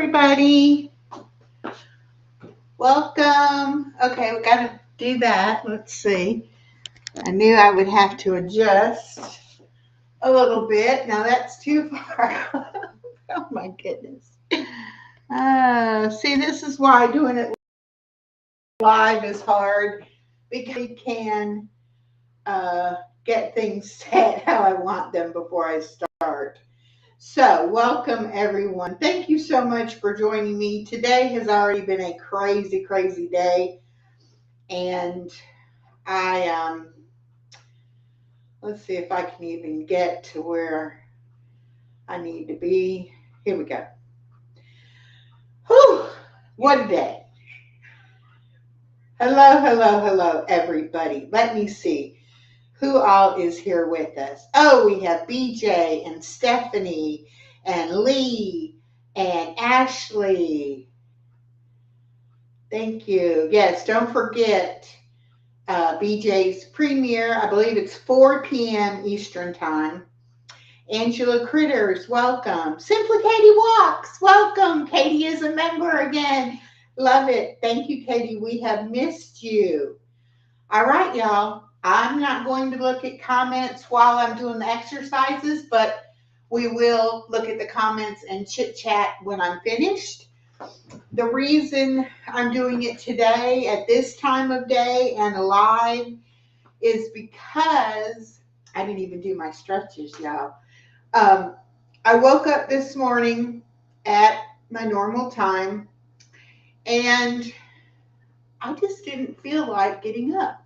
everybody. Welcome. Okay, we got to do that. Let's see. I knew I would have to adjust a little bit. Now that's too far. Oh my goodness. See, this is why doing it live is hard, because we can get things set how I want them before I start. So, welcome everyone. Thank you so much for joining me. Today has already been a crazy, crazy day, and I let's see if I can even get to where I need to be. Here we go. Whew, what a day. Hello, hello, hello, everybody. Let me see who all is here with us. Oh, we have BJ and Stephanie and Lee and Ashley. Thank you. Yes, don't forget BJ's premiere. I believe it's 4 p.m. Eastern Time. Angela Critters, welcome. Simply Katie Walks, welcome. Katie is a member again. Love it. Thank you, Katie. We have missed you. All right, y'all. I'm not going to look at comments while I'm doing the exercises, but we will look at the comments and chit chat when I'm finished. The reason I'm doing it today at this time of day and live is because I didn't even do my stretches, y'all. I woke up this morning at my normal time, and I just didn't feel like getting up.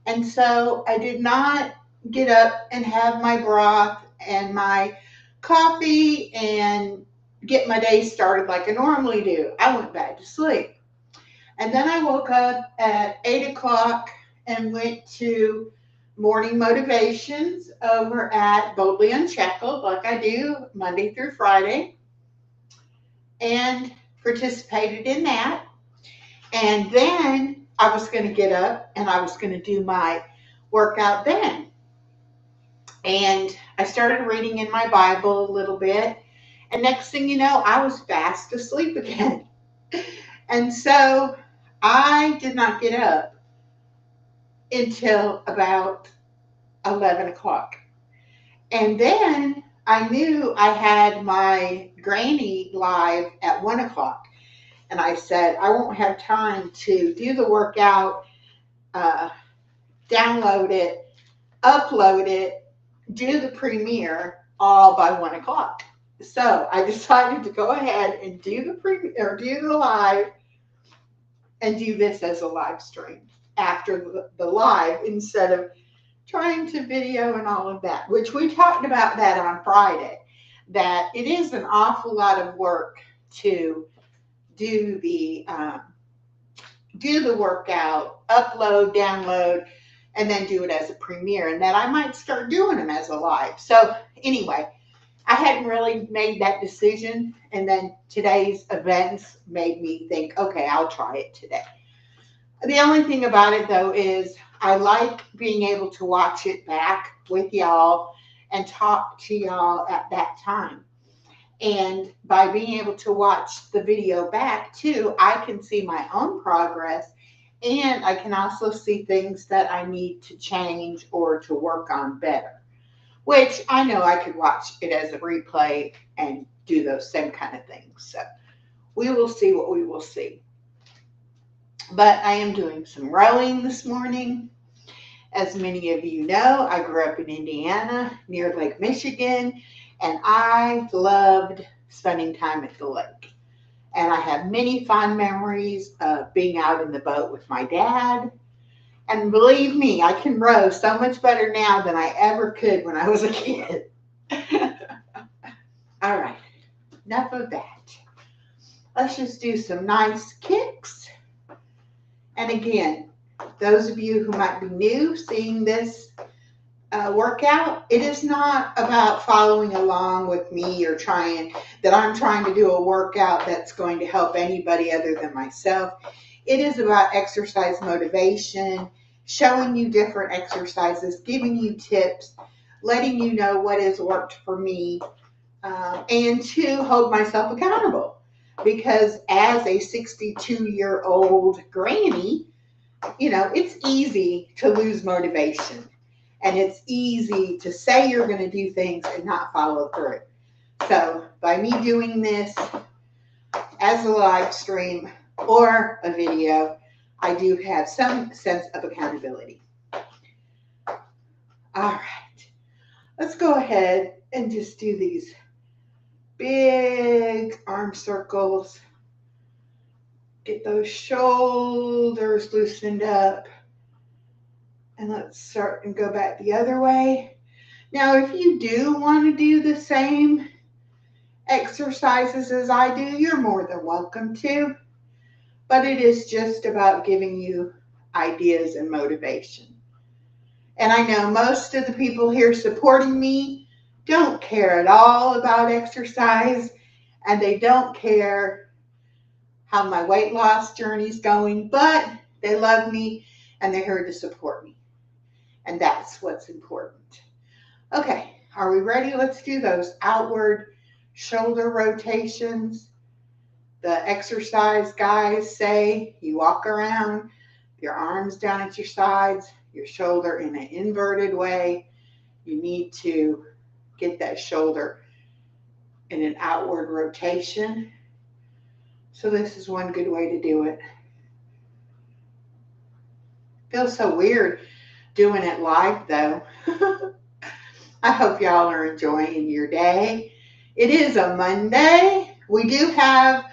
And so I did not get up and have my broth and my coffee and get my day started like I normally do. I went back to sleep. And then I woke up at 8 o'clock and went to morning motivations over at Boldly Unshackled, like I do Monday through Friday, and participated in that. And then I was going to get up and I was going to do my workout then. And I started reading in my Bible a little bit. And next thing you know, I was fast asleep again. And so I did not get up until about 11 o'clock. And then I knew I had my granny live at 1 o'clock. And I said, I won't have time to do the workout, download it, upload it, do the premiere all by 1 o'clock. So I decided to go ahead and do the premiere or do the live and do this as a live stream after the live instead of trying to video and all of that, which we talked about that on Friday, that it is an awful lot of work to do the workout, upload, download, and then do it as a premiere, and that I might start doing them as a live. So anyway, I hadn't really made that decision, and then today's events made me think, okay, I'll try it today. The only thing about it, though, is I like being able to watch it back with y'all and talk to y'all at that time. And by being able to watch the video back, too, I can see my own progress, and I can also see things that I need to change or to work on better, which I know I could watch it as a replay and do those same kind of things. So we will see what we will see. But I am doing some rowing this morning. As many of you know, I grew up in Indiana near Lake Michigan, and I loved spending time at the lake. And I have many fond memories of being out in the boat with my dad. And believe me, I can row so much better now than I ever could when I was a kid. All right, enough of that. Let's just do some nice kicks. And again, those of you who might be new seeing this workout, it is not about following along with me or I'm trying to do a workout that's going to help anybody other than myself. It is about exercise motivation, showing you different exercises, giving you tips, letting you know what has worked for me, and to hold myself accountable. because as a 62-year-old granny, you know, it's easy to lose motivation. And it's easy to say you're going to do things and not follow through. So by me doing this as a live stream or a video, I do have some sense of accountability. All right, let's go ahead and just do these big arm circles. Get those shoulders loosened up. And let's start and go back the other way. Now, if you do want to do the same exercises as I do, you're more than welcome to. But it is just about giving you ideas and motivation. And I know most of the people here supporting me don't care at all about exercise, and they don't care how my weight loss journey is going, but they love me and they're here to support me. And that's what's important. Okay, are we ready? Let's do those outward shoulder rotations. The exercise guys say you walk around, your arms down at your sides, your shoulder in an inverted way. You need to get that shoulder in an outward rotation. So this is one good way to do it. Feels so weird doing it live though. I hope y'all are enjoying your day. It is a Monday. We do have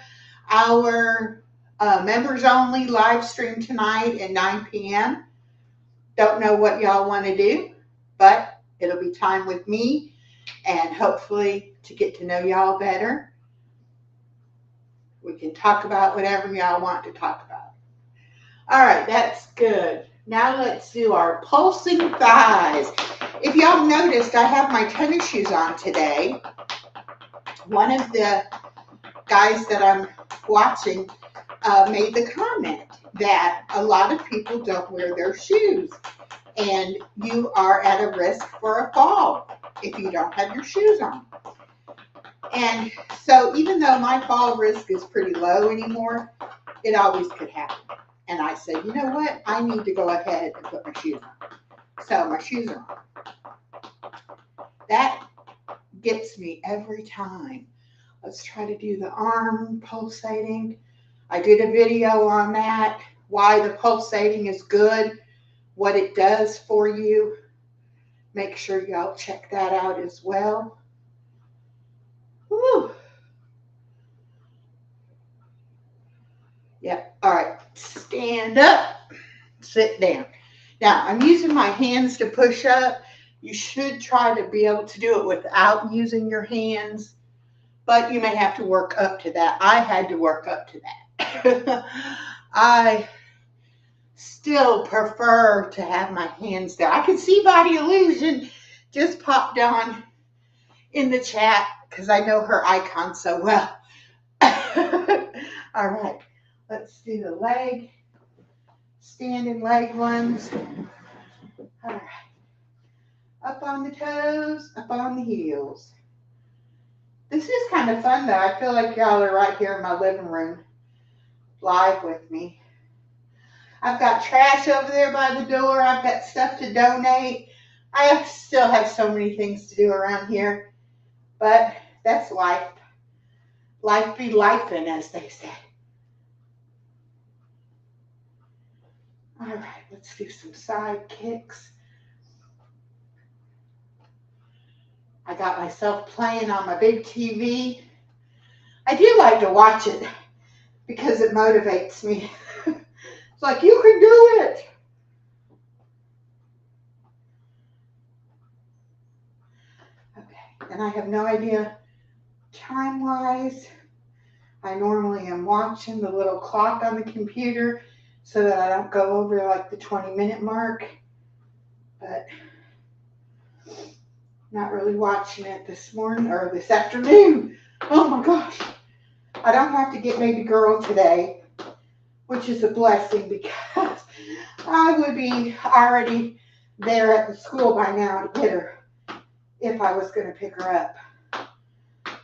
our members only live stream tonight at 9 p.m. Don't know what y'all want to do, but it'll be time with me and hopefully to get to know y'all better. We can talk about whatever y'all want to talk about. All right, that's good. Now let's do our pulsing thighs. If y'all noticed, I have my tennis shoes on today. One of the guys that I'm watching made the comment that a lot of people don't wear their shoes, and you are at a risk for a fall if you don't have your shoes on. And so even though my fall risk is pretty low anymore, it always could happen. And I said, you know what? I need to go ahead and put my shoes on. So my shoes are on. That gets me every time. Let's try to do the arm pulsating. I did a video on that, why the pulsating is good, what it does for you. Make sure y'all check that out as well. Woo. Yep. All right. Stand up. Sit down. Now, I'm using my hands to push up. You should try to be able to do it without using your hands, but you may have to work up to that. I had to work up to that. I still prefer to have my hands down. I can see Body Illusion just popped on in the chat because I know her icon so well. All right. Let's do the leg, standing leg ones. All right. Up on the toes, up on the heels. This is kind of fun though. I feel like y'all are right here in my living room, live with me. I've got trash over there by the door. I've got stuff to donate. I still have so many things to do around here, but that's life. Life be lifing, as they say. All right, let's do some side kicks. I got myself playing on my big TV. I do like to watch it because it motivates me. It's like, you can do it. Okay, and I have no idea time-wise. I normally am watching the little clock on the computer so that I don't go over like the 20-minute mark, but not really watching it this morning or this afternoon. Oh my gosh. I don't have to get baby girl today, which is a blessing because I would be already there at the school by now to get her if I was going to pick her up.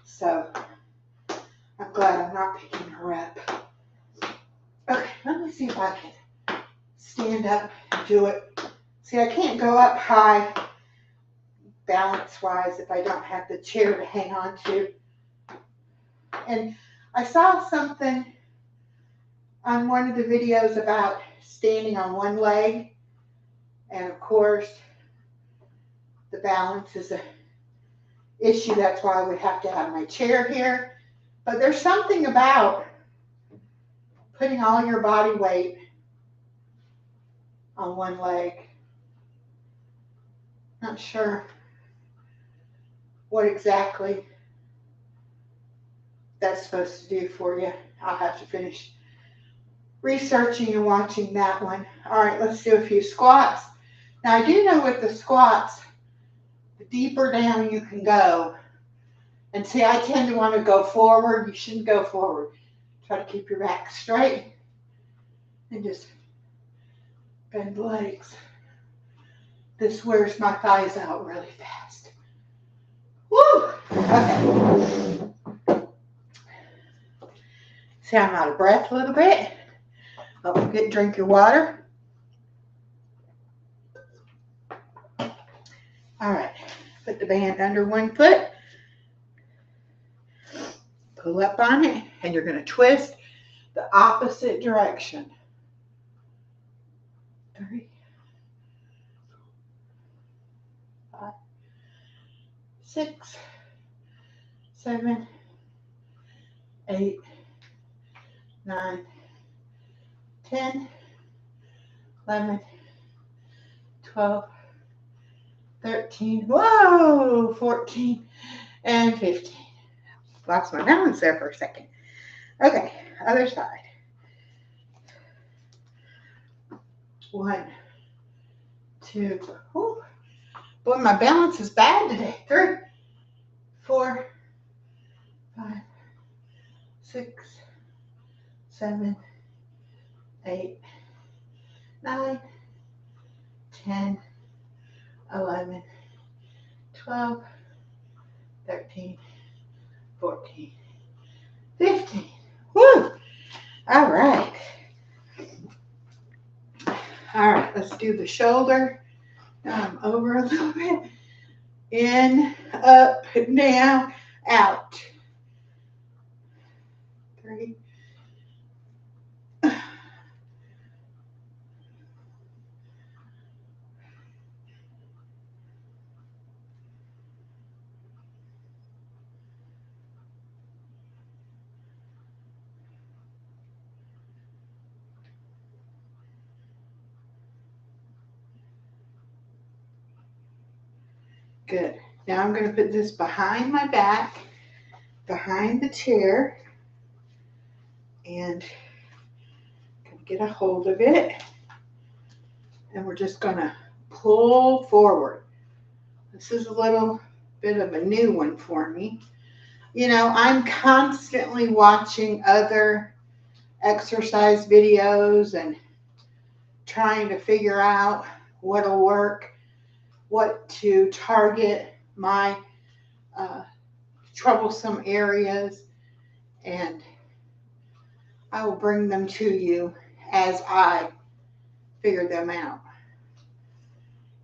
So I'm glad I'm not picking her up. Okay, let me see if I can stand up and do it. See, I can't go up high balance-wise if I don't have the chair to hang on to. And I saw something on one of the videos about standing on one leg. And of course, the balance is an issue. That's why we have to have my chair here. But there's something about putting all your body weight on one leg. Not sure what exactly that's supposed to do for you. I'll have to finish researching and watching that one. All right, let's do a few squats. Now, I do know with the squats, the deeper down you can go. And see, I tend to want to go forward. You shouldn't go forward. Try to keep your back straight and just bend the legs. This wears my thighs out really fast. Woo! Okay. See, I'm out of breath a little bit. Don't forget to drink your water. All right. Put the band under one foot. Pull up on it, and you're going to twist the opposite direction. 3, 5, 6, 7, 8, 9, 10, 11, 12, 13, whoa, 14, and 15. Lost my balance there for a second. Okay, other side. 1, 2, whoo. Boy, my balance is bad today. 3, 4, 5, 6, 7, 8, 9, 10, 11, 12, 13, 14, 15. Woo! All right. All right, let's do the shoulder. Now I'm over a little bit. In, up, down, out. 3. Good. Now I'm going to put this behind my back, behind the chair, and get a hold of it. And we're just going to pull forward. This is a little bit of a new one for me. You know, I'm constantly watching other exercise videos and trying to figure out what'll work, what to target my troublesome areas, and I will bring them to you as I figure them out.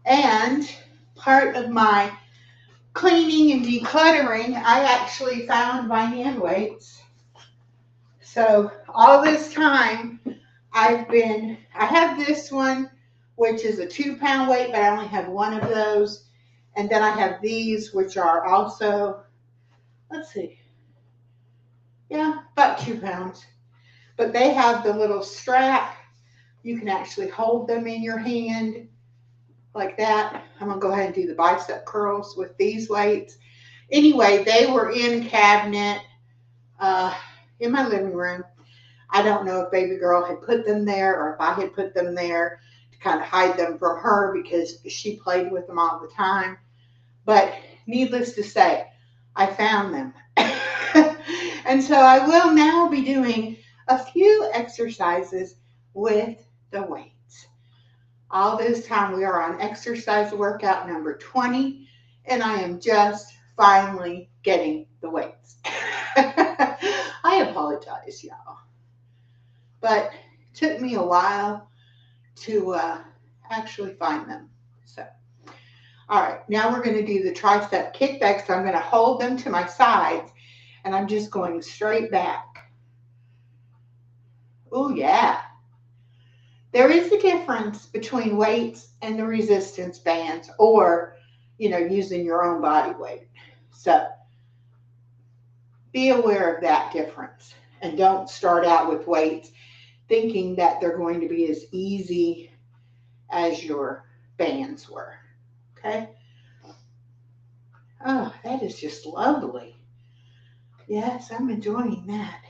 And part of my cleaning and decluttering, I actually found my hand weights. So all this time I have this one, which is a 2-pound weight, but I only have one of those. And then I have these, which are also, let's see, yeah, about 2 pounds. But they have the little strap. You can actually hold them in your hand like that. I'm going to go ahead and do the bicep curls with these weights. Anyway, they were in cabinet in my living room. I don't know if baby girl had put them there or if I had put them there to kind of hide them from her because she played with them all the time. But needless to say, I found them. And so I will now be doing a few exercises with the weights. All this time we are on exercise workout number 20, and I am just finally getting the weights. I I apologize, y'all. But it took me a while to actually find them. So, all right, now we're going to do the tricep kickbacks. So I'm going to hold them to my sides, and I'm just going straight back. Oh, yeah. There is a difference between weights and the resistance bands, or, using your own body weight. So be aware of that difference, and don't start out with weights thinking that they're going to be as easy as your bands were. Okay. Oh, that is just lovely. Yes, I'm enjoying that.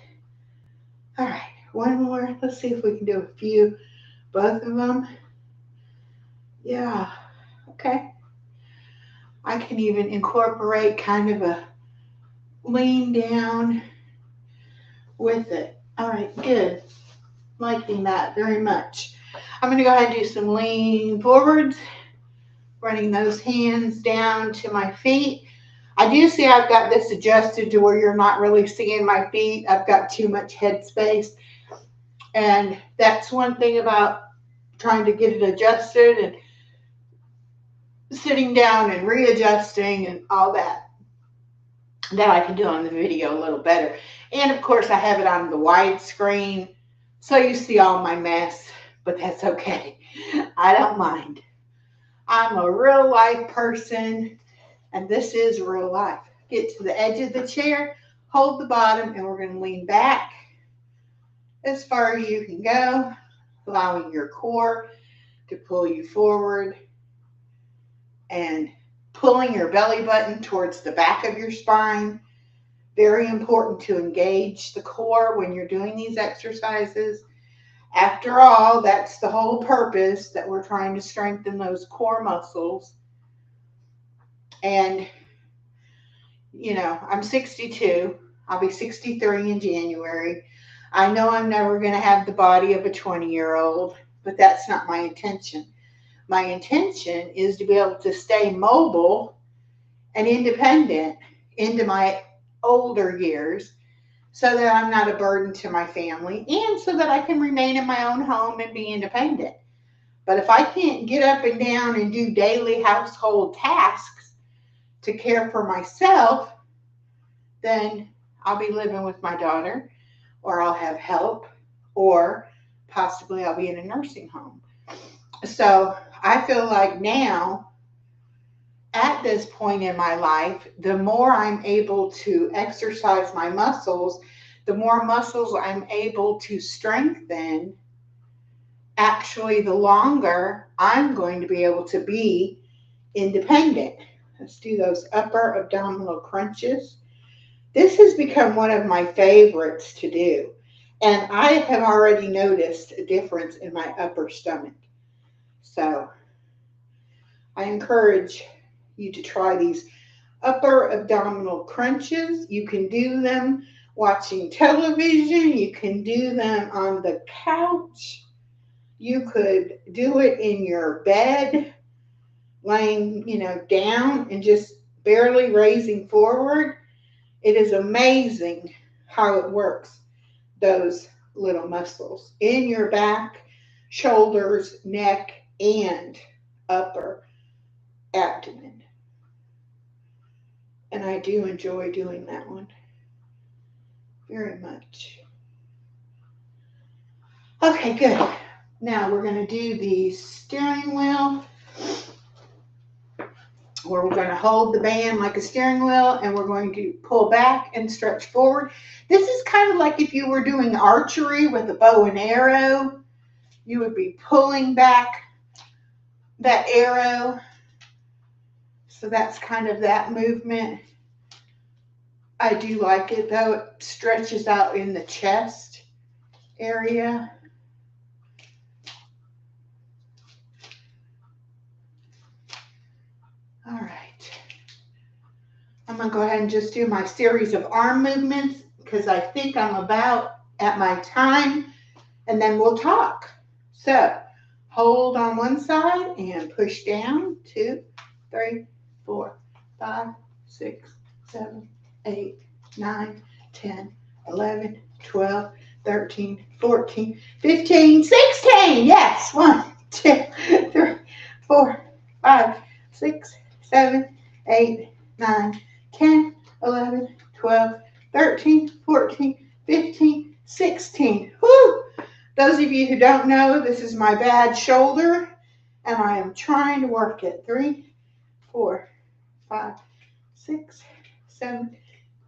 All right, one more. Let's see if we can do a few, both of them. Yeah, okay. I can even incorporate kind of a lean down with it. All right, good. Liking that very much. I'm going to go ahead and do some lean forwards, running those hands down to my feet. I do see I've got this adjusted to where you're not really seeing my feet. I've got too much head space. And that's one thing about trying to get it adjusted and sitting down and readjusting and all that I can do on the video a little better. And of course I have it on the wide screen, so you see all my mess, but that's okay. I don't mind. I'm a real life person, and this is real life. Get to the edge of the chair, hold the bottom, and we're going to lean back as far as you can go, allowing your core to pull you forward and pulling your belly button towards the back of your spine. Very important to engage the core when you're doing these exercises. After all, that's the whole purpose, that we're trying to strengthen those core muscles. And, I'm 62. I'll be 63 in January. I know I'm never going to have the body of a 20-year-old, but that's not my intention. My intention is to be able to stay mobile and independent into my older years, so that I'm not a burden to my family, and so that I can remain in my own home and be independent. But if I can't get up and down and do daily household tasks to care for myself, then I'll be living with my daughter, or I'll have help, or possibly I'll be in a nursing home. So I feel like now, at this point in my life, the more I'm able to exercise my muscles, the more muscles I'm able to strengthen, actually, the longer I'm going to be able to be independent. Let's do those upper abdominal crunches. This has become one of my favorites to do, and I have already noticed a difference in my upper stomach. So I encourage you to try these upper abdominal crunches. You can do them watching television. You can do them on the couch. You could do it in your bed, laying, down and just barely raising forward. It is amazing how it works, those little muscles in your back, shoulders, neck, and upper abdomen. And I do enjoy doing that one very much. Okay, good. Now we're going to do the steering wheel, where we're going to hold the band like a steering wheel, and we're going to pull back and stretch forward. This is kind of like if you were doing archery with a bow and arrow. You would be pulling back that arrow. So that's kind of that movement. I do like it, though. It stretches out in the chest area. All right. I'm going to go ahead and just do my series of arm movements, because I think I'm about at my time, and then we'll talk. So hold on one side and push down. 2, 3, 4, 5, 6, 7, 8, 9, 10, 11, 12, 13, 14, 15, 16. Yes. 1, 2, 3, 4, 5, 6, 7, 8, 9, 10, 11, 12, 13, 14, 15, 16. Woo! Those of you who don't know, this is my bad shoulder, and I am trying to work it. 3, 4, 5, 6, 7,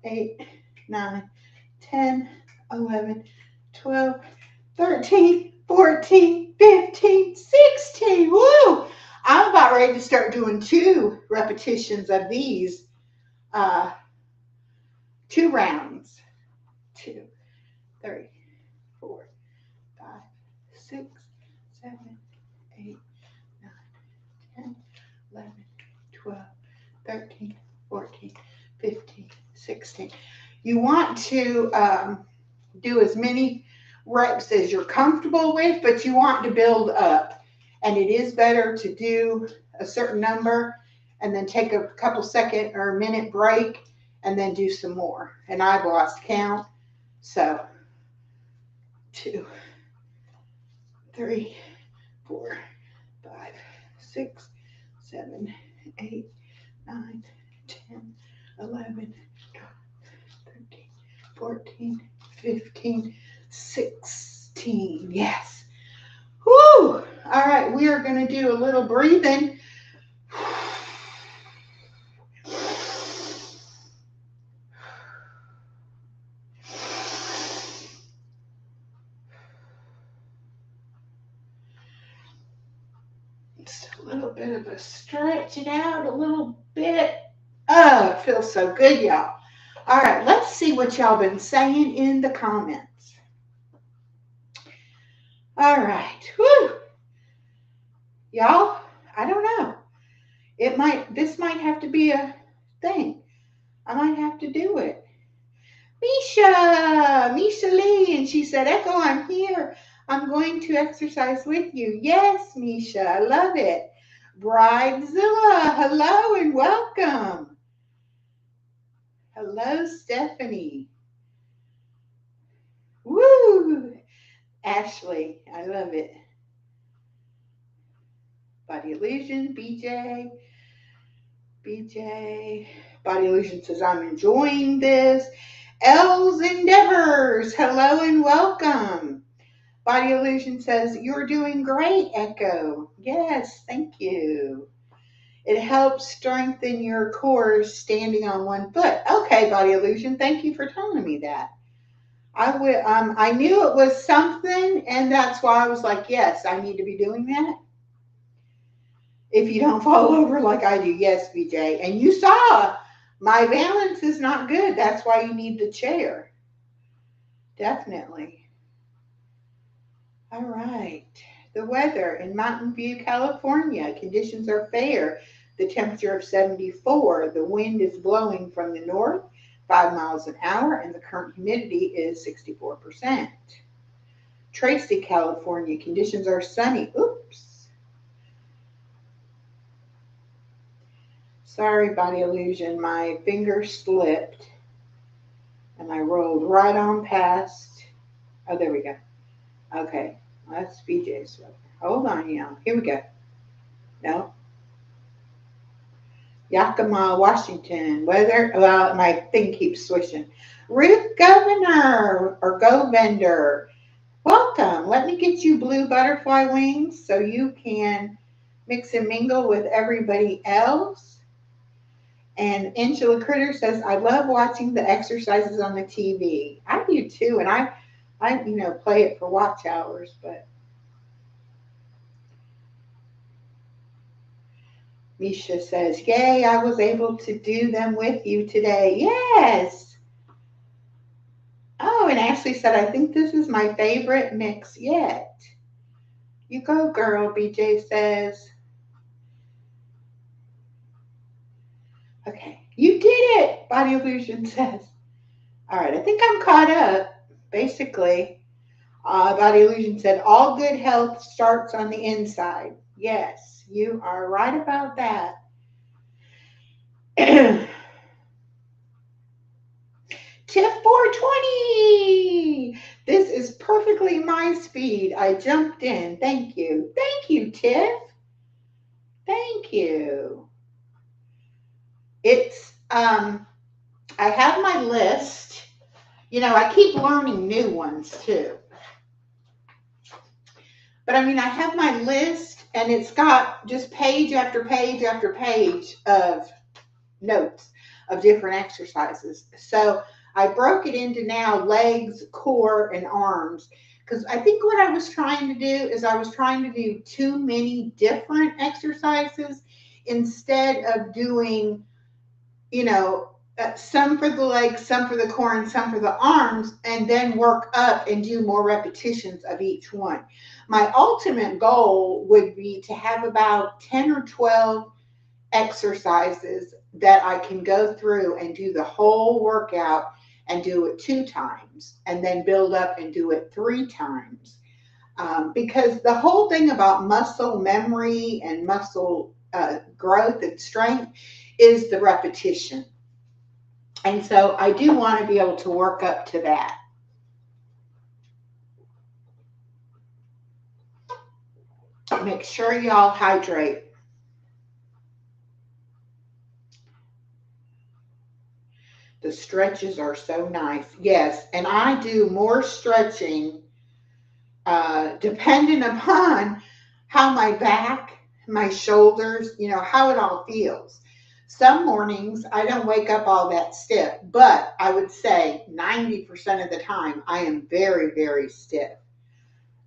8, 9, 10, 11, 12, 13, 14, 15, 16. Woo! I'm about ready to start doing 2 repetitions of these, 2 rounds. 2, 3, 4, 5, 6, 7, 8, 9, 10, 11, 12, 13, 14, 15, 16. You want to do as many reps as you're comfortable with, but you want to build up. And it is better to do a certain number and then take a couple second or minute break and then do some more. And I've lost count. So 2, 3, 4, 5, 6, 7, 8, 9, 10, 11, 12, 13, 14, 15, 16. Yes. Whoo! All right, we are going to do a little breathing. Just a little bit of a stretch it out a little bit. Oh, it feels so good, y'all. All right, let's see what y'all been saying in the comments. All right. Whoo! Y'all, I don't know. This might have to be a thing. I might have to do it. Misha Lee, and she said, Echo, I'm here. I'm going to exercise with you. Yes, Misha, I love it. Bridezilla, hello and welcome. Hello, Stephanie. Woo! Ashley, I love it. Body Illusion, BJ. Body Illusion says, I'm enjoying this. Elle's Endeavors, hello and welcome. Body Illusion says, you're doing great, Echo. Yes, thank you. It helps strengthen your core standing on one foot. Okay, Body Illusion, thank you for telling me that. I knew it was something, and that's why I was like, yes, I need to be doing that. If you don't fall over like I do. Yes, BJ. And you saw my balance is not good. That's why you need the chair. Definitely. All right. The weather in Mountain View, California. Conditions are fair. The temperature of 74. The wind is blowing from the north, 5 miles an hour, and the current humidity is 64%. Tracy, California. Conditions are sunny. Oops. Sorry, Body Illusion, my finger slipped and I rolled right on past. Oh, there we go. Okay, that's BJ's. Hold on, y'all. Here we go. No. Yakima, Washington. Weather, well, my thing keeps switching. Ruth Governor or Go Vendor. Welcome. Let me get you blue butterfly wings so you can mix and mingle with everybody else. And Angela Critter says, I love watching the exercises on the TV. I do too, and I play it for watch hours, but Misha says, yay, I was able to do them with you today. Yes. Oh, and Ashley said, I think this is my favorite mix yet. You go, girl, BJ says. Okay. You did it, Body Illusion says. All right, I think I'm caught up, basically. Body Illusion said, all good health starts on the inside. Yes, you are right about that. Tiff 420. This is perfectly my speed. I jumped in. Thank you. Thank you, Tiff. Thank you. It's I have my list. You know, I keep learning new ones too. But I mean, I have my list and it's got just page after page after page of notes of different exercises. So I broke it into now legs, core, and arms. Because I think what I was trying to do is I was trying to do too many different exercises instead of doing, you know, some for the legs, some for the core, and some for the arms, and then work up and do more repetitions of each one. My ultimate goal would be to have about 10 or 12 exercises that I can go through and do the whole workout and do it 2 times and then build up and do it 3 times. Because the whole thing about muscle memory and muscle growth and strength is the repetition. And so I do want to be able to work up to that. Make sure y'all hydrate. The stretches are so nice. Yes, and I do more stretching depending upon how my back, my shoulders, you know, how it all feels. Some mornings I don't wake up all that stiff, but I would say 90% of the time I am very, very stiff.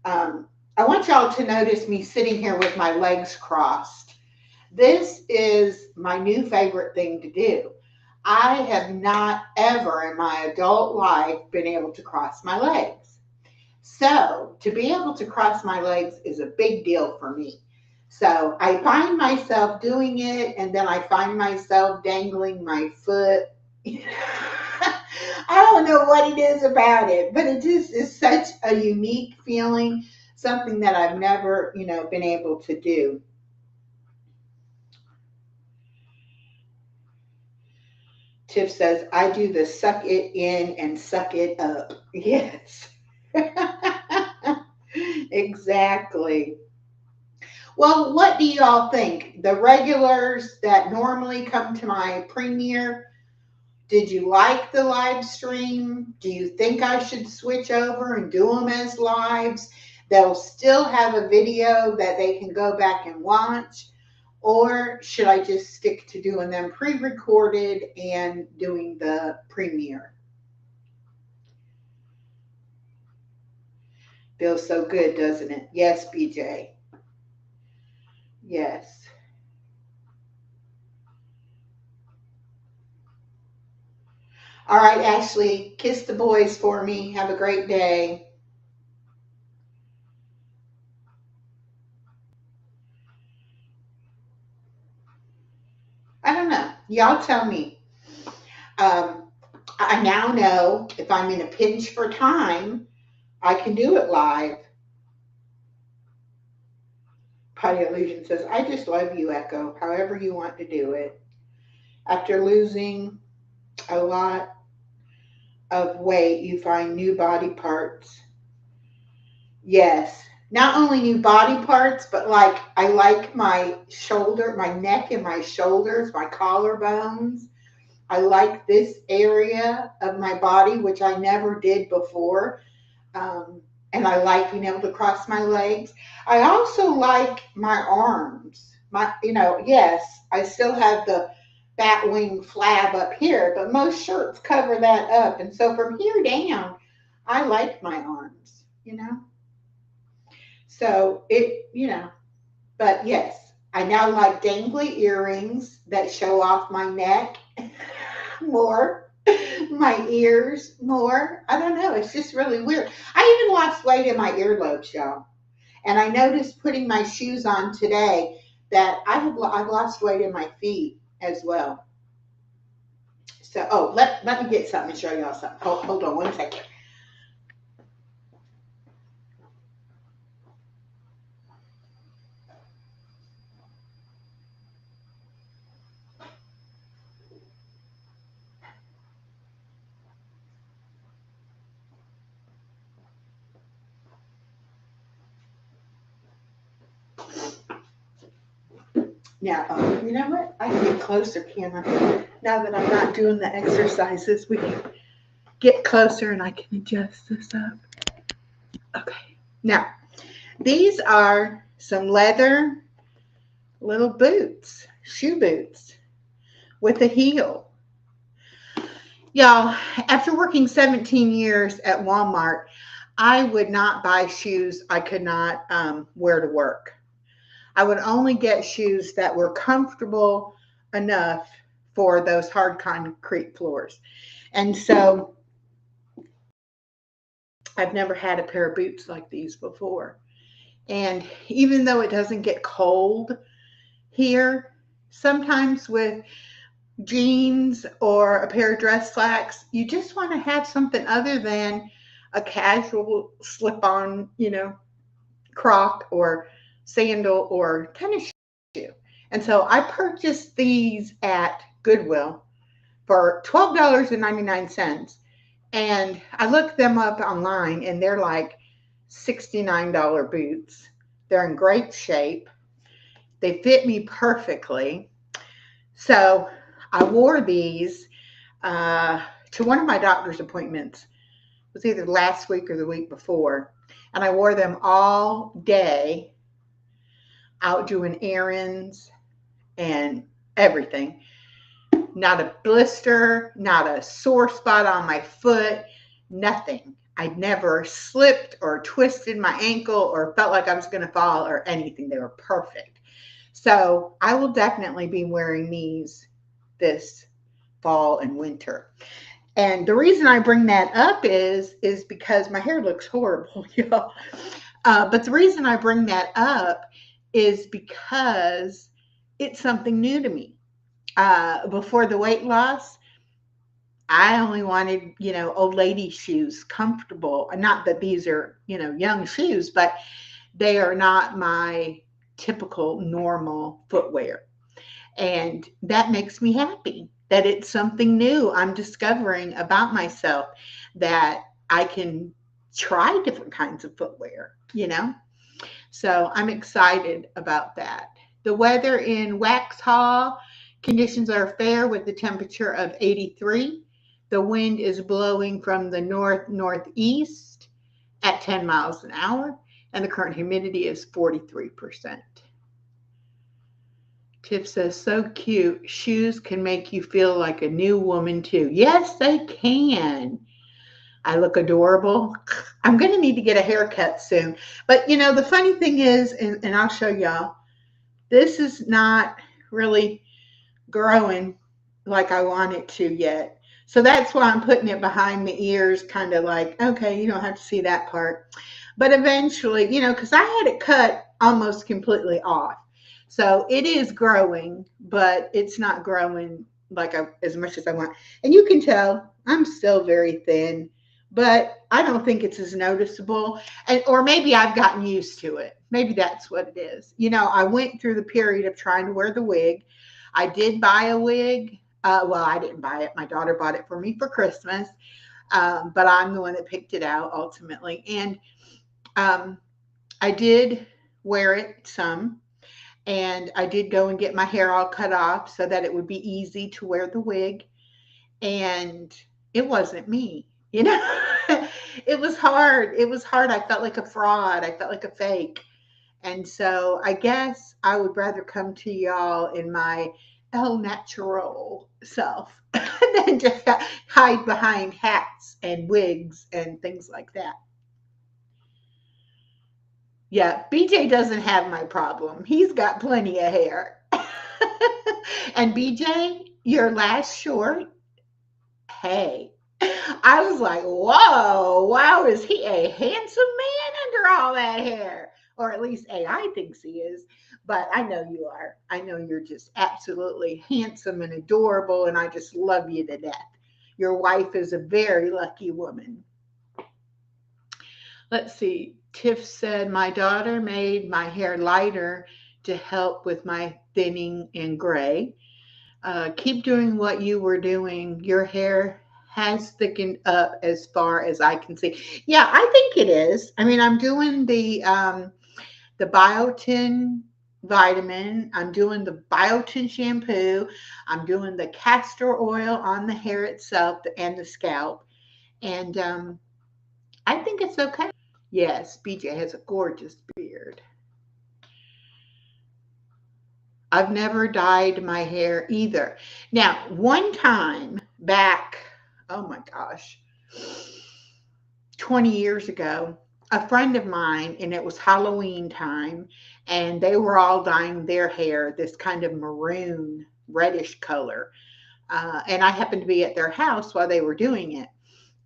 I want y'all to notice me sitting here with my legs crossed. This is my new favorite thing to do. I have not ever in my adult life been able to cross my legs. So to be able to cross my legs is a big deal for me. So I find myself doing it and then I find myself dangling my foot. I don't know what it is about it, but it just is such a unique feeling, something that I've never, you know, been able to do. Tiff says, I do the suck it in and suck it up. Yes. Exactly. Well, what do y'all think? The regulars that normally come to my premiere, did you like the live stream? Do you think I should switch over and do them as lives? They'll still have a video that they can go back and watch. Or should I just stick to doing them pre-recorded and doing the premiere? Feels so good, doesn't it? Yes, BJ. Yes. All right, Ashley, kiss the boys for me. Have a great day. I don't know. Y'all tell me. I now know if I'm in a pinch for time, I can do it live. Potty Illusion says, I just love you, Echo, however you want to do it. After losing a lot of weight, you find new body parts. Yes. Not only new body parts, but like I like my shoulder, my neck and my shoulders, my collarbones. I like this area of my body, which I never did before. And I like being able to cross my legs. I also like my arms. Yes, I still have the bat wing flab up here, but most shirts cover that up. And so from here down, I like my arms. So but yes, I now like dangly earrings that show off my neck more, my ears more. I don't know. It's just really weird. I even lost weight in my earlobes, y'all. And I noticed putting my shoes on today that I've lost weight in my feet as well. So, let me get something and show y'all something. Hold on 1 second. Now, you know what? I can get closer, can I? Now that I'm not doing the exercises, we can get closer and I can adjust this up. Okay. Now, these are some leather little boots, shoe boots with a heel. Y'all, after working 17 years at Walmart, I would not buy shoes I could not wear to work. I would only get shoes that were comfortable enough for those hard concrete floors. And so I've never had a pair of boots like these before. And even though it doesn't get cold here, sometimes with jeans or a pair of dress slacks, you just want to have something other than a casual slip on, croc or sandal or tennis shoe. And so I purchased these at Goodwill for $12.99. And I looked them up online and they're like $69 boots. They're in great shape. They fit me perfectly. So I wore these to one of my doctor's appointments. It was either last week or the week before. And I wore them all day out doing errands and everything. Not a blister, not a sore spot on my foot, nothing. I'd never slipped or twisted my ankle or felt like I was going to fall or anything. They were perfect. So I will definitely be wearing these this fall and winter. And the reason I bring that up is because my hair looks horrible, y'all. But the reason I bring that up is because it's something new to me. Before the weight loss, I only wanted, old lady shoes, comfortable. Not that these are, young shoes, but they are not my typical normal footwear. And that makes me happy that it's something new I'm discovering about myself, that I can try different kinds of footwear. So I'm excited about that. The weather in Waxhaw, conditions are fair with the temperature of 83. The wind is blowing from the north-northeast at 10 miles an hour, and the current humidity is 43%. Tiff says, so cute. Shoes can make you feel like a new woman too. Yes, they can. I look adorable. I'm going to need to get a haircut soon. But, the funny thing is, and I'll show y'all, this is not really growing like I want it to yet. So that's why I'm putting it behind the ears, kind of like, okay, you don't have to see that part. But eventually, because I had it cut almost completely off. So it is growing, but it's not growing like as much as I want. And you can tell I'm still very thin, but I don't think it's as noticeable. Or maybe I've gotten used to it. Maybe that's what it is. I went through the period of trying to wear the wig. I did buy a wig. Well, I didn't buy it. My daughter bought it for me for Christmas. But I'm the one that picked it out ultimately. And I did wear it some. And I did go and get my hair all cut off so that it would be easy to wear the wig. And it wasn't me, It was hard. It was hard. I felt like a fraud. I felt like a fake. And so I guess I would rather come to y'all in my el natural self than just hide behind hats and wigs and things like that. Yeah, BJ doesn't have my problem. He's got plenty of hair. And BJ, your last short, hey, I was like, whoa, wow, is he a handsome man under all that hair? Or at least AI thinks he is. But I know you are. I know you're just absolutely handsome and adorable, and I just love you to death. Your wife is a very lucky woman. Let's see. Tiff said, my daughter made my hair lighter to help with my thinning and gray. Keep doing what you were doing. Your hair has thickened up as far as I can see. Yeah, I think it is. I mean, I'm doing the biotin vitamin. I'm doing the biotin shampoo. I'm doing the castor oil on the hair itself and the scalp. And I think it's okay. Yes, BJ has a gorgeous beard. I've never dyed my hair either. Now, one time back, oh my gosh, 20 years ago, a friend of mine, and it was Halloween time, and they were all dyeing their hair this kind of maroon, reddish color. And I happened to be at their house while they were doing it.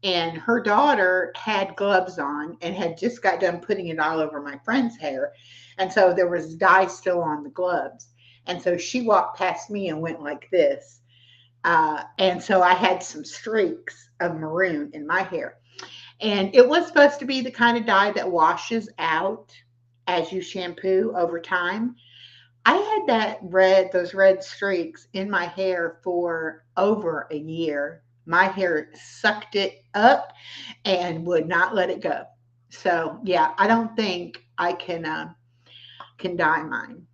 And her daughter had gloves on and had just got done putting it all over my friend's hair. And so there was dye still on the gloves. And so she walked past me and went like this. And so I had some streaks of maroon in my hair. And it was supposed to be the kind of dye that washes out as you shampoo over time. I had those red streaks in my hair for over a year. My hair sucked it up and would not let it go. So yeah, I don't think I can dye mine.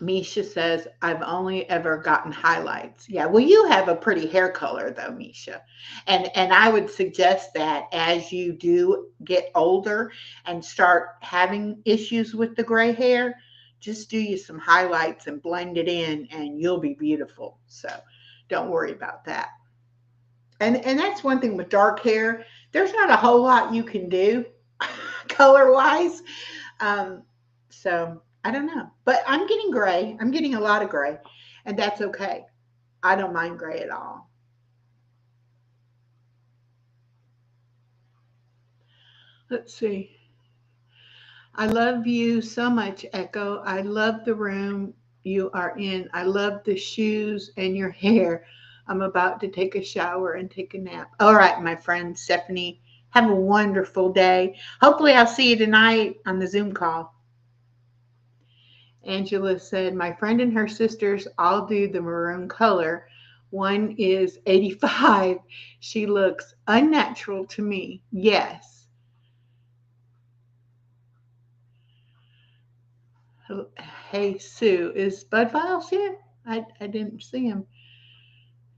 Misha says, I've only ever gotten highlights. Yeah, well, you have a pretty hair color though, Misha. And I would suggest that as you do get older and start having issues with the gray hair, just do you some highlights and blend it in and you'll be beautiful. So don't worry about that. And that's one thing with dark hair. There's not a whole lot you can do color wise. Um, so I don't know, but I'm getting gray. I'm getting a lot of gray, and that's okay. I don't mind gray at all. Let's see. I love you so much, Echo. I love the room you are in. I love the shoes and your hair. I'm about to take a shower and take a nap. All right, my friend Stephanie, have a wonderful day. Hopefully, I'll see you tonight on the Zoom call. Angela said, my friend and her sisters all do the maroon color. One is 85. She looks unnatural to me. Yes. Hey, Sue, is Bud Files here? I didn't see him.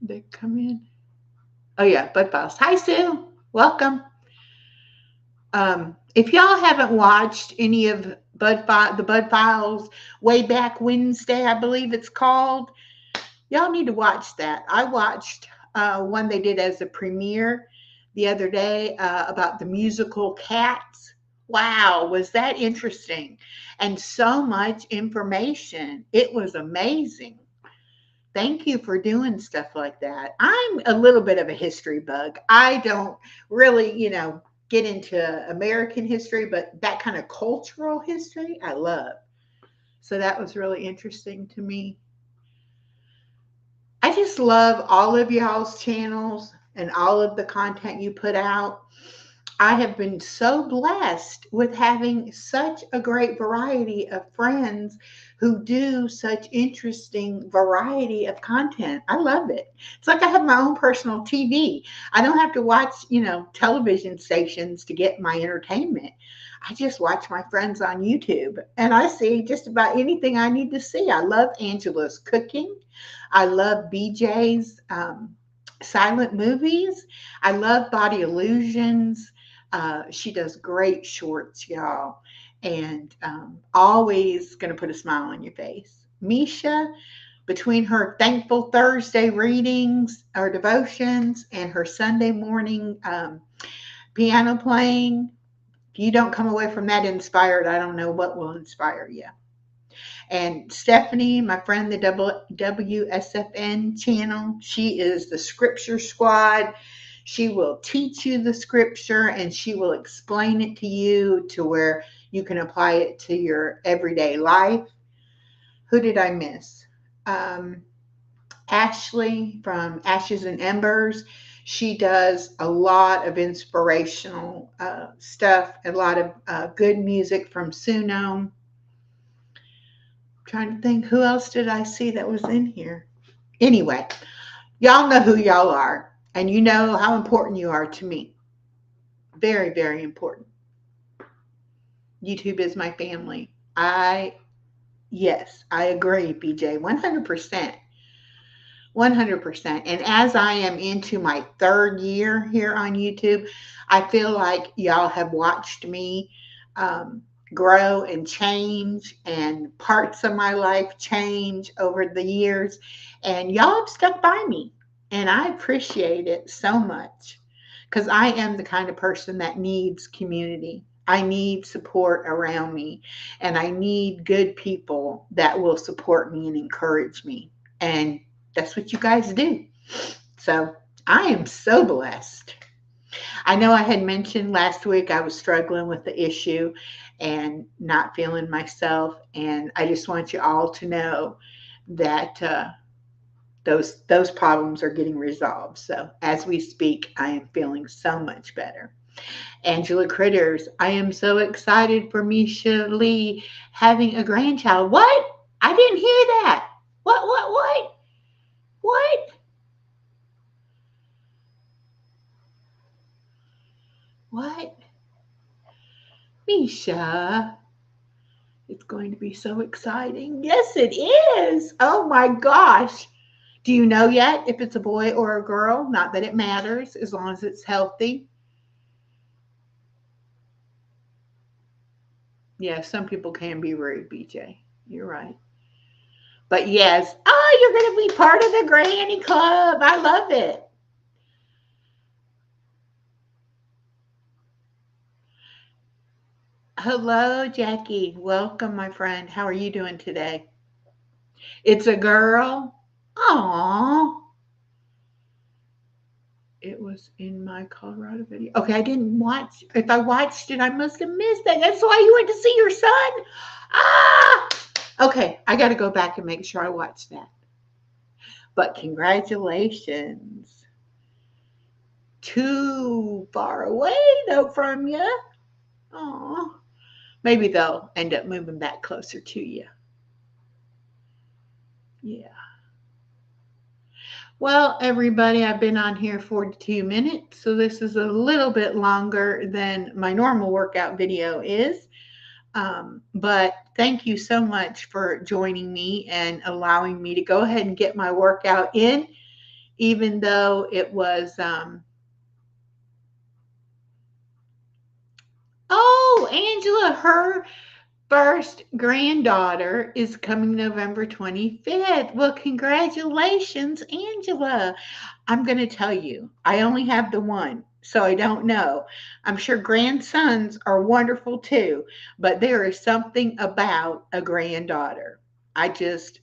They come in. Oh, yeah, Bud Files. Hi, Sue. Welcome. If y'all haven't watched any of the Bud Files way back Wednesday, I believe it's called, y'all need to watch that. I watched one they did as a premiere the other day about the musical Cats. Wow, was that interesting? And so much information. It was amazing. Thank you for doing stuff like that. I'm a little bit of a history bug. I don't really, get into American history, but that kind of cultural history, I love. So that was really interesting to me. I just love all of y'all's channels and all of the content you put out. I have been so blessed with having such a great variety of friends who do such interesting variety of content. I love it. It's like I have my own personal TV. I don't have to watch, television stations to get my entertainment. I just watch my friends on YouTube and I see just about anything I need to see. I love Angela's cooking. I love BJ's silent movies. I love Body Illusions. She does great shorts, y'all, and always going to put a smile on your face. Misha, between her Thankful Thursday readings or devotions and her Sunday morning piano playing, if you don't come away from that inspired, I don't know what will inspire you. And Stephanie, my friend, the WSFN channel, she is the Scripture Squad. She will teach you the scripture and she will explain it to you to where you can apply it to your everyday life. Who did I miss? Ashley from Ashes and Embers. She does a lot of inspirational stuff, a lot of good music from Suno. Trying to think, who else did I see that was in here? Anyway, y'all know who y'all are, and you know how important you are to me. Very, very important. YouTube is my family. I Yes, I agree, BJ. 100%. 100%. And as I am into my third year here on YouTube, I feel like y'all have watched me um, grow and change, and parts of my life change over the years. And y'all have stuck by me. And I appreciate it so much because I am the kind of person that needs community. I need support around me, and I need good people that will support me and encourage me. And that's what you guys do. So I am so blessed. I know I had mentioned last week I was struggling with the issue and not feeling myself. And I just want you all to know that those problems are getting resolved. So as we speak, I am feeling so much better. Angela Critters, I am so excited for Misha Lee having a grandchild. What? I didn't hear that. What? What? What? Misha, it's going to be so exciting. Yes, it is. Oh my gosh. Do you know yet if it's a boy or a girl? Not that it matters as long as it's healthy. Yeah, some people can be rude, BJ. You're right. But yes, oh, you're going to be part of the Granny Club. I love it. Hello, Jackie. Welcome, my friend. How are you doing today? It's a girl. Aww. It was in my Colorado video. Okay, I didn't watch. If I watched it, I must have missed that. That's why you went to see your son? Ah! Okay, I got to go back and make sure I watch that. But congratulations. Too far away, though, from you. Oh, maybe they'll end up moving back closer to you. Yeah. Well, everybody, I've been on here 42 minutes, so this is a little bit longer than my normal workout video is. But thank you so much for joining me and allowing me to go ahead and get my workout in, even though it was, oh, Angela, her first granddaughter is coming November 25th. Well, congratulations, Angela. I'm going to tell you, I only have the one, so I don't know. I'm sure grandsons are wonderful too, but there is something about a granddaughter. I just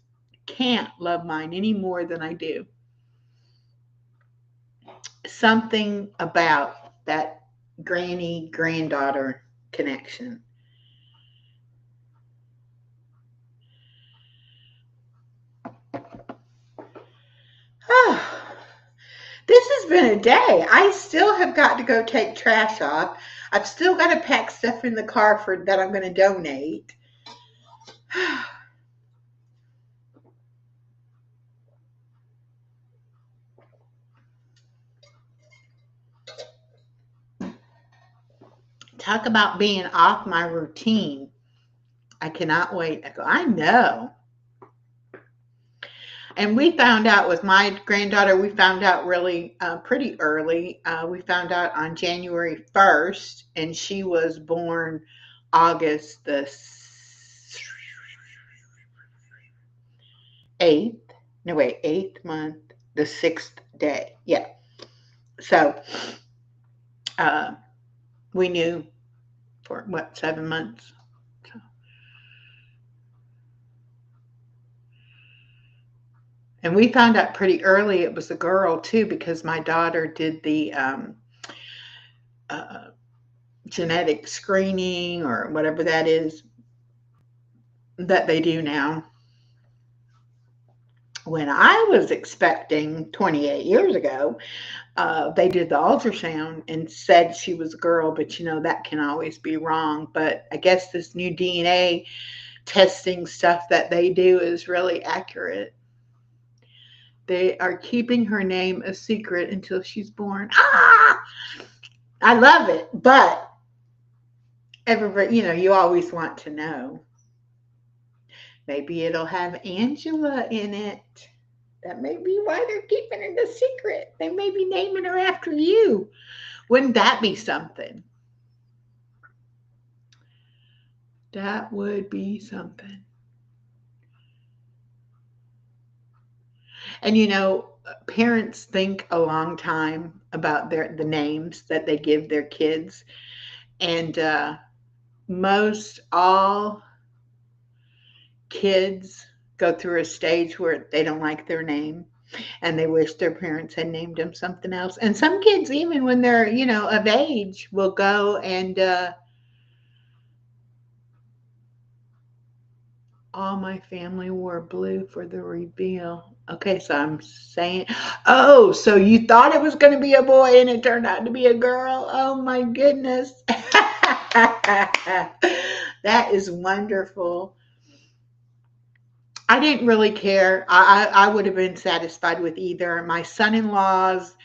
can't love mine any more than I do. Something about that granny granddaughter connection. This has been a day. I still have got to go take trash off. I've still got to pack stuff in the car for that I'm going to donate. Talk about being off my routine. I cannot wait. I know. And we found out with my granddaughter, we found out really pretty early. We found out on January 1st, and she was born August the 8th. No, wait, 8th month, the 6th day. Yeah. So uh, we knew for what, 7 months? So. And we found out pretty early it was a girl too, because my daughter did the uh, genetic screening or whatever that is that they do now. When I was expecting 28 years ago, they did the ultrasound and said she was a girl, but that can always be wrong. But I guess this new DNA testing stuff that they do is really accurate. They are keeping her name a secret until she's born. Ah! I love it, but everybody, you always want to know. Maybe it'll have Angela in it. That may be why they're keeping it a secret. They may be naming her after you. Wouldn't that be something? That would be something. And parents think a long time about the names that they give their kids, and most all kids go through a stage where they don't like their name and they wish their parents had named them something else. And some kids, even when they're of age, will go and all my family wore blue for the reveal. Okay, so I'm saying, oh, so you thought it was going to be a boy and it turned out to be a girl? Oh my goodness. That is wonderful. I didn't really care. I would have been satisfied with either. My son in law's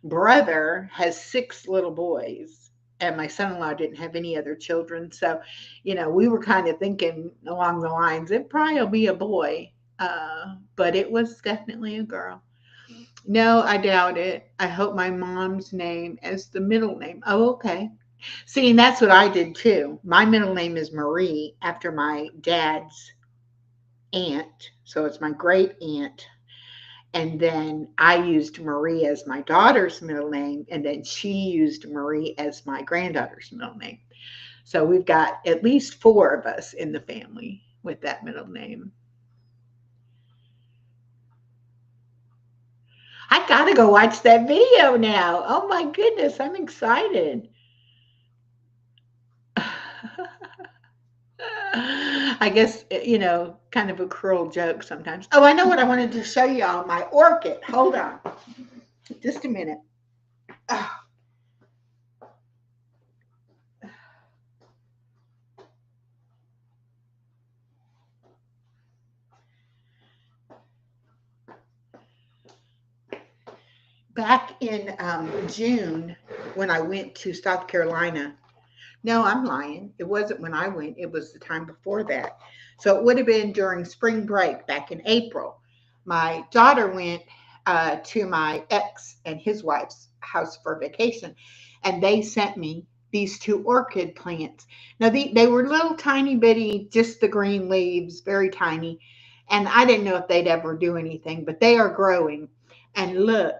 brother has 6 little boys, and my son in law didn't have any other children. So, we were kind of thinking along the lines, it probably will be a boy. But it was definitely a girl. No, I doubt it. I hope my mom's name as the middle name. Oh, okay. See, and that's what I did too. My middle name is Marie after my dad's aunt. So it's my great aunt. And then I used Marie as my daughter's middle name. And then she used Marie as my granddaughter's middle name. So we've got at least 4 of us in the family with that middle name. I got to go watch that video now. Oh my goodness, I'm excited. I guess, kind of a cruel joke sometimes. Oh, I know what I wanted to show y'all, my orchid. Hold on. Just a minute. Oh. Back in June, when I went to South Carolina, no, I'm lying. It wasn't when I went, it was the time before that. So it would have been during spring break back in April. My daughter went to my ex and his wife's house for vacation, and they sent me these 2 orchid plants. Now, they were little tiny bitty, just the green leaves, very tiny. And I didn't know if they'd ever do anything, but they are growing. And look,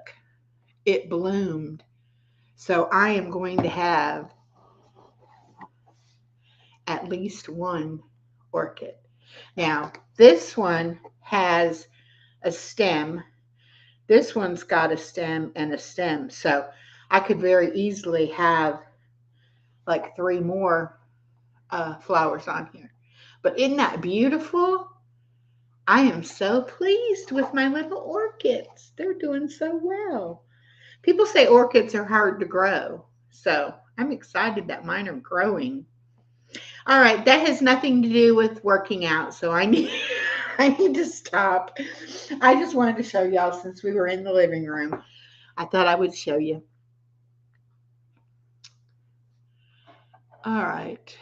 it bloomed. So I am going to have at least 1 orchid. Now, this one has a stem. This one's got a stem and a stem. So I could very easily have like 3 more flowers on here. But isn't that beautiful? I am so pleased with my little orchids. They're doing so well. People say orchids are hard to grow. So I'm excited that mine are growing. All right, that has nothing to do with working out, so I need to stop. I just wanted to show y'all since we were in the living room. I thought I would show you. All right.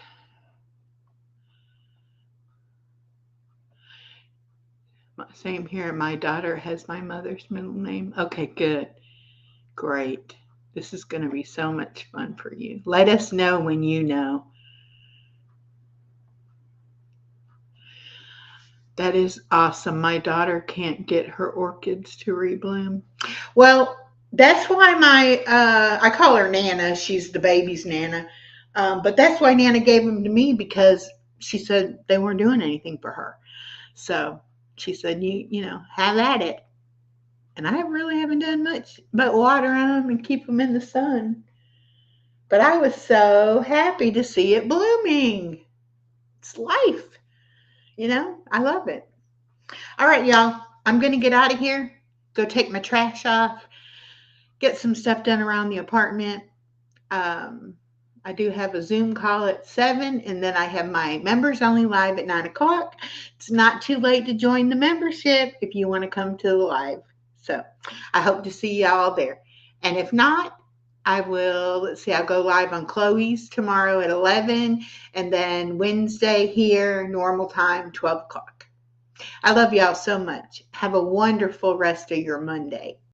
Same here. My daughter has my mother's middle name. Okay, good. Great. This is going to be so much fun for you. Let us know when you know. That is awesome. My daughter can't get her orchids to rebloom. Well, that's why I call her Nana. She's the baby's Nana. But that's why Nana gave them to me, because she said they weren't doing anything for her. So she said, have at it. And I really haven't done much but water them and keep them in the sun. But I was so happy to see it blooming. It's life. I love it. All right, y'all. I'm going to get out of here, go take my trash off, get some stuff done around the apartment. I do have a Zoom call at 7, and then I have my members only live at 9 o'clock. It's not too late to join the membership if you want to come to the live. So I hope to see y'all there. And if not, I will, I'll go live on Chloe's tomorrow at 11, and then Wednesday here, normal time, 12 o'clock. I love y'all so much. Have a wonderful rest of your Monday.